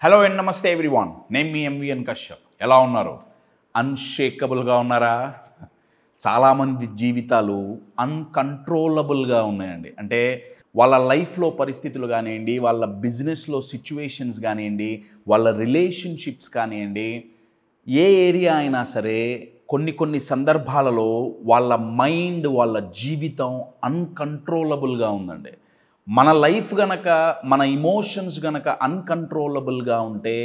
Hello and నమస్తే everyone. నేను మీ MVN Kashyap. ఎలా ఉన్నారు? అన్షేకబుల్గా ఉన్నారా? చాలామంది జీవితాలు అన్కంట్రోలబుల్గా ఉన్నాయండి. అంటే వాళ్ళ లైఫ్లో పరిస్థితులు కానివ్వండి, వాళ్ళ బిజినెస్లో సిచ్యువేషన్స్ కానివ్వండి, వాళ్ళ రిలేషన్షిప్స్ కానివ్వండి, ఏ ఏరియా అయినా సరే కొన్ని సందర్భాలలో వాళ్ళ మైండ్, వాళ్ళ జీవితం అన్కంట్రోలబుల్గా ఉందండి. మన లైఫ్ గనక, మన ఇమోషన్స్ గనక అన్కంట్రోలబుల్గా ఉంటే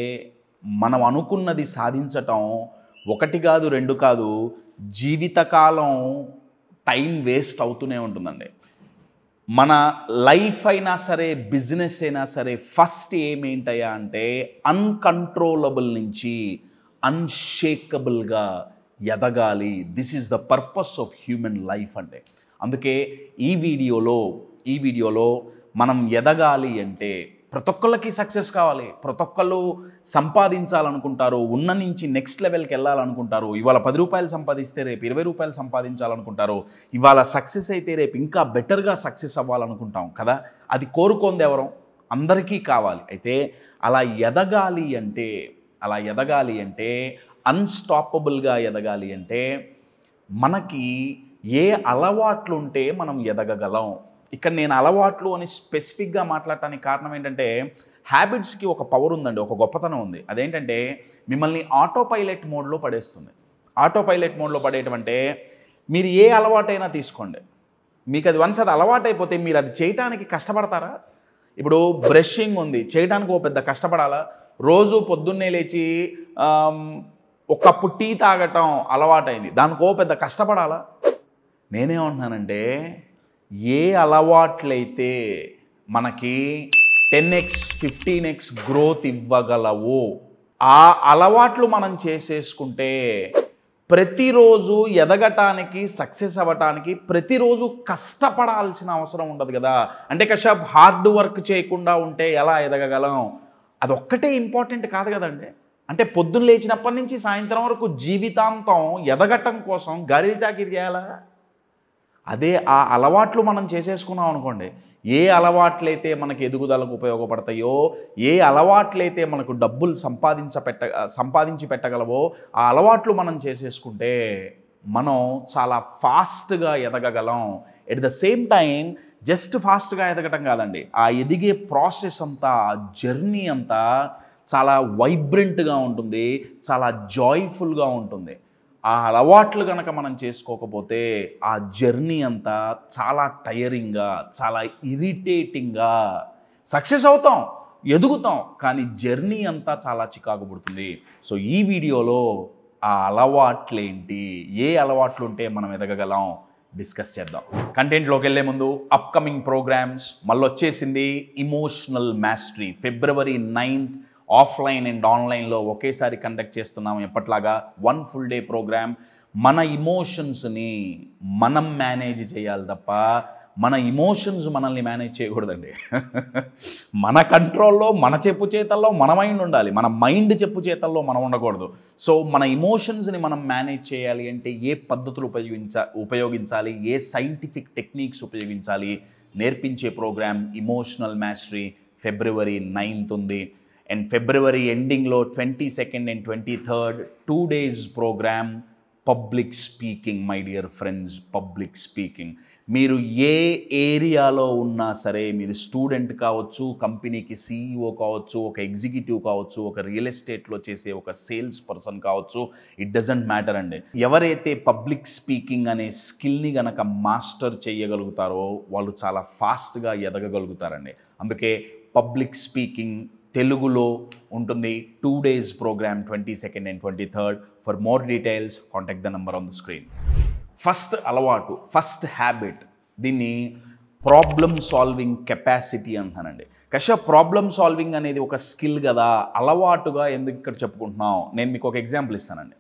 మనం అనుకున్నది సాధించటం ఒకటి కాదు, రెండు కాదు, జీవితకాలం టైం వేస్ట్ అవుతూనే ఉంటుందండి. మన లైఫ్ అయినా సరే, బిజినెస్ అయినా సరే, ఫస్ట్ ఏమేంటయ్యా అంటే అన్కంట్రోలబుల్ నుంచి అన్షేకబుల్గా ఎదగాలి. This is the purpose of human life అంటే. అందుకే ఈ వీడియోలో మనం ఎదగాలి అంటే ప్రతి ఒక్కళ్ళకి సక్సెస్ కావాలి. ప్రతి ఒక్కళ్ళు సంపాదించాలనుకుంటారు, ఉన్న నుంచి నెక్స్ట్ లెవెల్కి వెళ్ళాలనుకుంటారు. ఇవాళ 10 రూపాయలు సంపాదిస్తే రేపు 20 రూపాయలు సంపాదించాలనుకుంటారు. ఇవాళ సక్సెస్ అయితే రేపు ఇంకా బెటర్గా సక్సెస్ అవ్వాలనుకుంటాం కదా. అది కోరుకోంది ఎవరు? అందరికీ కావాలి. అయితే అలా ఎదగాలి అంటే అన్స్టాపబుల్గా ఎదగాలి అంటే మనకి ఏ అలవాట్లు ఉంటే మనం ఎదగగలం. ఇక్కడ నేను అలవాట్లు అని స్పెసిఫిక్గా మాట్లాడటానికి కారణం ఏంటంటే, హ్యాబిట్స్కి ఒక పవర్ ఉందండి, ఒక గొప్పతనం ఉంది. అదేంటంటే మిమ్మల్ని ఆటో పైలట్ మోడ్లో పడేస్తుంది. ఆటో పైలట్ మోడ్లో పడేయటం అంటే మీరు ఏ అలవాటైనా తీసుకోండి, మీకు అది వన్స్ అది అలవాటైపోతే మీరు అది చేయటానికి కష్టపడతారా? ఇప్పుడు బ్రషింగ్ ఉంది, చేయడానికి ఓ పెద్ద కష్టపడాలా? రోజు పొద్దున్నే లేచి ఒక కప్పు టీ తాగటం అలవాటైంది, దానికో పెద్ద కష్టపడాలా? నేనేమంటున్నానంటే, ఏ అలవాట్లయితే మనకి 10x 15x గ్రోత్ ఇవ్వగలవో ఆ అలవాట్లు మనం చేసేసుకుంటే ప్రతిరోజు ఎదగటానికి, సక్సెస్ అవ్వటానికి ప్రతిరోజు కష్టపడాల్సిన అవసరం ఉండదు కదా. అంటే కశ్యప్ హార్డ్ వర్క్ చేయకుండా ఉంటే ఎలా ఎదగగలం? అదొక్కటే ఇంపార్టెంట్ కాదు కదండి. అంటే పొద్దున్న లేచినప్పటి నుంచి సాయంత్రం వరకు జీవితాంతం ఎదగటం కోసం గాడిద చాకిరీ చేయాలా? అదే ఆ అలవాట్లు మనం చేసేసుకున్నాం అనుకోండి, ఏ అలవాట్లయితే మనకి ఎదుగుదలకు ఉపయోగపడతాయో, ఏ అలవాట్లయితే మనకు డబ్బులు సంపాదించి పెట్టగలవో ఆ అలవాట్లు మనం చేసేసుకుంటే మనం చాలా ఫాస్ట్గా ఎదగగలం. At the same time just ఫాస్ట్గా ఎదగటం కాదండి, ఆ ఎదిగే ప్రాసెస్ అంతా, జర్నీ అంతా చాలా వైబ్రెంట్గా ఉంటుంది, చాలా జాయ్ఫుల్గా ఉంటుంది. ఆ అలవాట్లు కనుక మనం చేసుకోకపోతే ఆ జర్నీ అంతా చాలా టైరింగ్గా, చాలా ఇరిటేటింగ్గా, సక్సెస్ అవుతాం, ఎదుగుతాం, కానీ జర్నీ అంతా చాలా చికాకు పుడుతుంది. సో ఈ వీడియోలో ఆ అలవాట్లేంటి, ఏ అలవాట్లు ఉంటే మనం ఎదగగలం డిస్కస్ చేద్దాం. కంటెంట్లోకి వెళ్ళే ముందు అప్కమింగ్ ప్రోగ్రామ్స్ మళ్ళీ వచ్చేసింది. Emotional mastery February 9th offline and ఆన్లైన్లో ఒకేసారి కండక్ట్ చేస్తున్నాము. ఎప్పట్లాగా 1 full day ప్రోగ్రామ్. మన ఇమోషన్స్ని మనం మేనేజ్ చేయాలి తప్ప మన ఇమోషన్స్ మనల్ని మేనేజ్ చేయకూడదండి. మన కంట్రోల్లో, మన చెప్పు చేతల్లో మన మైండ్ ఉండాలి, మన మైండ్ చెప్పు చేతల్లో మనం ఉండకూడదు. సో మన ఇమోషన్స్ని మనం మేనేజ్ చేయాలి అంటే ఏ పద్ధతులు ఉపయోగించాలి, ఏ సైంటిఫిక్ టెక్నిక్స్ ఉపయోగించాలి నేర్పించే programme emotional mastery February 9th ఉంది. అండ్ ఫిబ్రవరి ఎండింగ్లో 22nd and 23rd 2 days programme public speaking. My dear friends, public speaking మీరు ఏ ఏరియాలో ఉన్నా సరే, మీరు స్టూడెంట్ కావచ్చు, కంపెనీకి CEO కావచ్చు, ఒక ఎగ్జిక్యూటివ్ కావచ్చు, ఒక రియల్ ఎస్టేట్లో చేసే ఒక సేల్స్ పర్సన్ కావచ్చు, ఇట్ డజంట్ మ్యాటర్ అండి. ఎవరైతే పబ్లిక్ స్పీకింగ్ అనే స్కిల్ని గనక మాస్టర్ చేయగలుగుతారో వాళ్ళు చాలా ఫాస్ట్గా ఎదగగలుగుతారండి. అందుకే పబ్లిక్ స్పీకింగ్ తెలుగులో ఉంటుంది. 2 days programme 22nd and 23rd. For more details contact the number on the screen. First అలవాటు, ఫస్ట్ హ్యాబిట్, దీన్ని ప్రాబ్లమ్ సాల్వింగ్ కెపాసిటీ అంటానండి. కశ్యప్ ప్రాబ్లమ్ సాల్వింగ్ అనేది ఒక స్కిల్ కదా, అలవాటుగా ఎందుకు ఇక్కడ చెప్పుకుంటున్నాం? నేను మీకు ఒక ఎగ్జాంపుల్ ఇస్తానండి.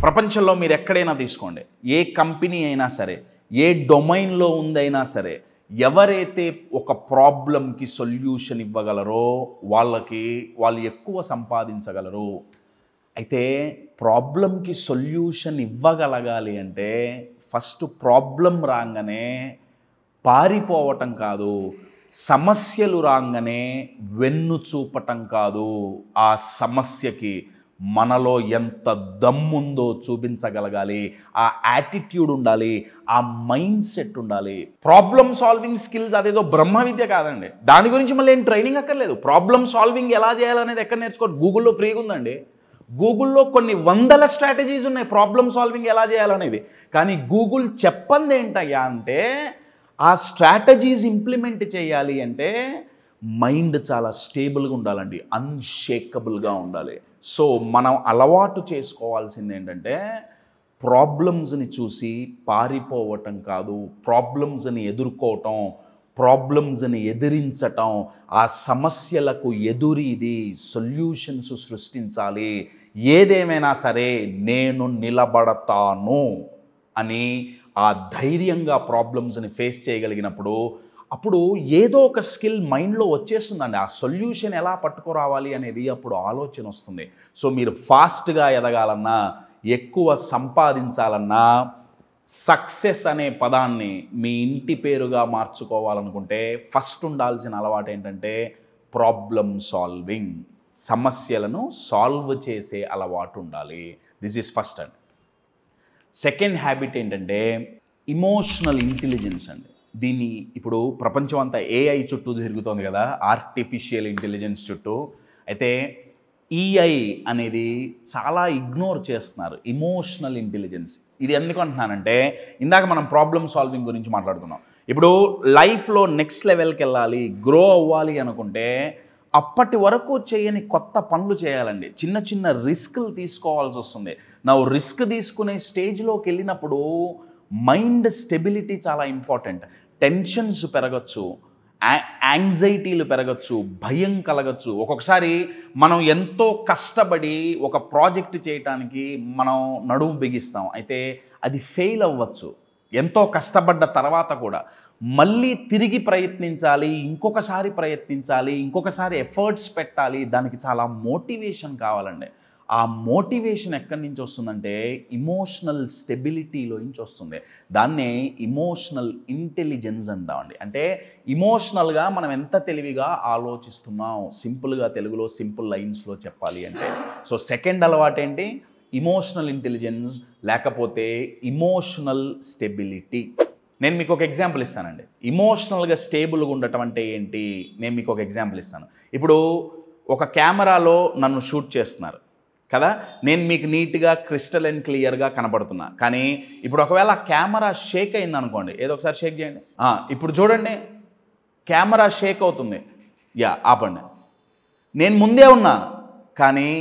ప్రపంచంలో మీరు ఎక్కడైనా తీసుకోండి, ఏ కంపెనీ అయినా సరే, ఏ డొమైన్లో ఉందైనా సరే, ఎవరైతే ఒక ప్రాబ్లంకి సొల్యూషన్ ఇవ్వగలరో వాళ్ళు ఎక్కువ సంపాదించగలరు. అయితే ప్రాబ్లంకి సొల్యూషన్ ఇవ్వగలగాలి అంటే ఫస్ట్ ప్రాబ్లం రాగానే పారిపోవటం కాదు, సమస్యలు రాగానే వెన్ను చూపటం కాదు, ఆ సమస్యకి మనలో ఎంత దమ్ముందో చూపించగలగాలి, ఆ యాటిట్యూడ్ ఉండాలి, ఆ మైండ్ సెట్ ఉండాలి. ప్రాబ్లమ్ సాల్వింగ్ స్కిల్స్ అదేదో బ్రహ్మ విద్య కాదండి. దాని గురించి మళ్ళీ ఏం ట్రైనింగ్ అక్కర్లేదు. ప్రాబ్లమ్ సాల్వింగ్ ఎలా చేయాలనేది ఎక్కడ నేర్చుకోవాలి? గూగుల్లో ఫ్రీగా ఉందండి. గూగుల్లో కొన్ని వందల స్ట్రాటజీస్ ఉన్నాయి ప్రాబ్లమ్ సాల్వింగ్ ఎలా చేయాలనేది. కానీ గూగుల్ చెప్పంది ఏంటయ్యా అంటే, ఆ స్ట్రాటజీస్ ఇంప్లిమెంట్ చేయాలి అంటే మైండ్ చాలా స్టేబుల్గా ఉండాలండి, అన్షేకబుల్గా ఉండాలి. సో మనం అలవాటు చేసుకోవాల్సింది ఏంటంటే, ప్రాబ్లమ్స్ని చూసి పారిపోవటం కాదు, ప్రాబ్లమ్స్ని ఎదుర్కోవటం, ప్రాబ్లమ్స్ని ఎదిరించటం, ఆ సమస్యలకు ఎదురీది సొల్యూషన్స్ సృష్టించాలి. ఏదేమైనా సరే నేను నిలబడతాను అని ఆ ధైర్యంగా ప్రాబ్లమ్స్ని ఫేస్ చేయగలిగినప్పుడు అప్పుడు ఏదో ఒక స్కిల్ మైండ్లో వచ్చేస్తుందండి. ఆ సొల్యూషన్ ఎలా పట్టుకురావాలి అనేది అప్పుడు ఆలోచన వస్తుంది. సో మీరు ఫాస్ట్గా ఎదగాలన్నా, ఎక్కువ సంపాదించాలన్నా, సక్సెస్ అనే పదాన్ని మీ ఇంటి పేరుగా మార్చుకోవాలనుకుంటే ఫస్ట్ ఉండాల్సిన అలవాటు ఏంటంటే ప్రాబ్లమ్ సాల్వింగ్. సమస్యలను సాల్వ్ చేసే అలవాటు ఉండాలి. దిస్ ఈజ్ ఫస్ట్ అండి. సెకండ్ హ్యాబిట్ ఏంటంటే ఇమోషనల్ ఇంటెలిజెన్స్ అండి. దీన్ని ఇప్పుడు ప్రపంచం అంతా ఏఐ చుట్టూ తిరుగుతోంది కదా, ఆర్టిఫిషియల్ ఇంటెలిజెన్స్ చుట్టూ. అయితే ఈఐ అనేది చాలా ఇగ్నోర్ చేస్తున్నారు ఇమోషనల్ ఇంటెలిజెన్స్. ఇది ఎందుకు అంటున్నానంటే, ఇందాక మనం ప్రాబ్లమ్ సాల్వింగ్ గురించి మాట్లాడుకున్నాం. ఇప్పుడు లైఫ్లో నెక్స్ట్ లెవెల్కి వెళ్ళాలి, గ్రో అవ్వాలి అనుకుంటే అప్పటి వరకు చేయని కొత్త పనులు చేయాలండి. చిన్న చిన్న రిస్క్లు తీసుకోవాల్సి వస్తుంది. నా రిస్క్ తీసుకునే స్టేజ్లోకి వెళ్ళినప్పుడు మైండ్ స్టెబిలిటీ చాలా ఇంపార్టెంట్. టెన్షన్స్ పెరగచ్చు, యాంగ్జైటీలు పెరగచ్చు, భయం కలగచ్చు. ఒక్కొక్కసారి మనం ఎంతో కష్టపడి ఒక ప్రాజెక్ట్ చేయటానికి మనం నడుము బిగిస్తాం, అయితే అది ఫెయిల్ అవ్వచ్చు. ఎంతో కష్టపడ్డ తర్వాత కూడా మళ్ళీ తిరిగి ప్రయత్నించాలి, ఇంకొకసారి ప్రయత్నించాలి, ఇంకొకసారి ఎఫర్ట్స్ పెట్టాలి. దానికి చాలా మోటివేషన్ కావాలండి. ఆ మోటివేషన్ ఎక్కడి నుంచి వస్తుందంటే ఇమోషనల్ స్టెబిలిటీలో నుంచి వస్తుంది. దాన్నే ఇమోషనల్ ఇంటెలిజెన్స్ అంటామండి. అంటే ఇమోషనల్గా మనం ఎంత తెలివిగా ఆలోచిస్తున్నాం, సింపుల్గా తెలుగులో సింపుల్ లైన్స్లో చెప్పాలి అంటే. సో సెకండ్ అలవాటు ఏంటి? ఇమోషనల్ ఇంటెలిజెన్స్, లేకపోతే ఇమోషనల్ స్టెబిలిటీ. నేను మీకు ఒక ఎగ్జాంపుల్ ఇస్తానండి. ఇమోషనల్గా స్టేబుల్గా ఉండటం అంటే ఏంటి? నేను మీకు ఒక ఎగ్జాంపుల్ ఇస్తాను. ఇప్పుడు ఒక కెమెరాలో నన్ను షూట్ చేస్తున్నారు కదా, నేను మీకు నీట్గా క్రిస్టల్ అండ్ క్లియర్గా కనబడుతున్నా. కానీ ఇప్పుడు ఒకవేళ కెమెరా షేక్ అయింది అనుకోండి, ఏదో ఒకసారి షేక్ చేయండి. ఇప్పుడు చూడండి, కెమెరా షేక్ అవుతుంది. ఆపండి. నేను ముందే ఉన్నా కానీ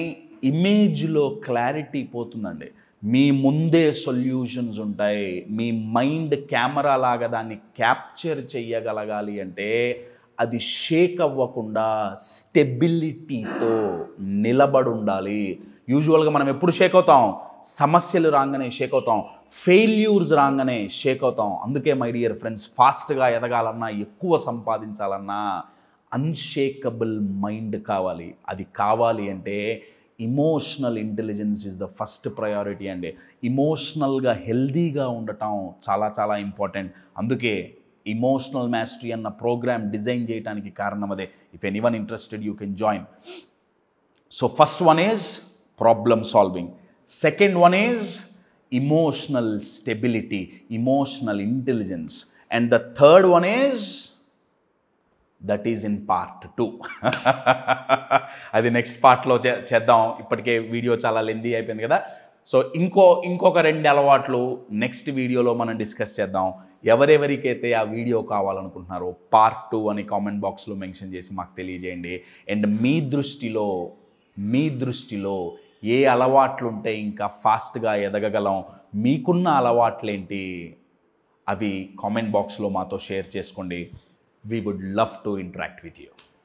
ఇమేజ్లో క్లారిటీ పోతుందండి. మీ ముందే సొల్యూషన్స్ ఉంటాయి. మీ మైండ్ కెమెరా లాగా దాన్ని క్యాప్చర్ చేయగలగాలి అంటే అది షేక్ అవ్వకుండా స్టెబిలిటీతో నిలబడి ఉండాలి. యూజువల్గా మనం ఎప్పుడు షేక్ అవుతాం? సమస్యలు రాగానే షేక్ అవుతాం, ఫెయిల్యూర్స్ రాగానే షేక్ అవుతాం. అందుకే మై డియర్ ఫ్రెండ్స్, ఫాస్ట్గా ఎదగాలన్నా, ఎక్కువ సంపాదించాలన్నా అన్షేకబుల్ మైండ్ కావాలి. అది కావాలి అంటే emotional intelligence is the first priority అండి. ఇమోషనల్గా హెల్దీగా ఉండటం చాలా చాలా ఇంపార్టెంట్. అందుకే ఇమోషనల్ మాస్టరీ అన్న ప్రోగ్రామ్ డిజైన్ చేయడానికి కారణం అదే. If anyone interested you can join. So first one is problem solving, second one is emotional stability, emotional intelligence, and the third one is that is in part 2. అది next పార్ట్లో చేద్దాం. ఇప్పటికే video చాలా lengthy అయిపోయింది కదా. So ఇంకొక 2 అలవాట్లు next వీడియోలో మనం డిస్కస్ చేద్దాం. ఎవరెవరికైతే ఆ వీడియో కావాలనుకుంటున్నారో పార్ట్ 2 అని కామెంట్ బాక్స్లో మెన్షన్ చేసి మాకు తెలియజేయండి. అండ్ మీ దృష్టిలో ఏ అలవాట్లు ఉంటే ఇంకా ఫాస్ట్గా ఎదగగలం, మీకున్న అలవాట్లేంటి, అవి కామెంట్ బాక్స్లో మాతో షేర్ చేసుకోండి. We would love to interact with you.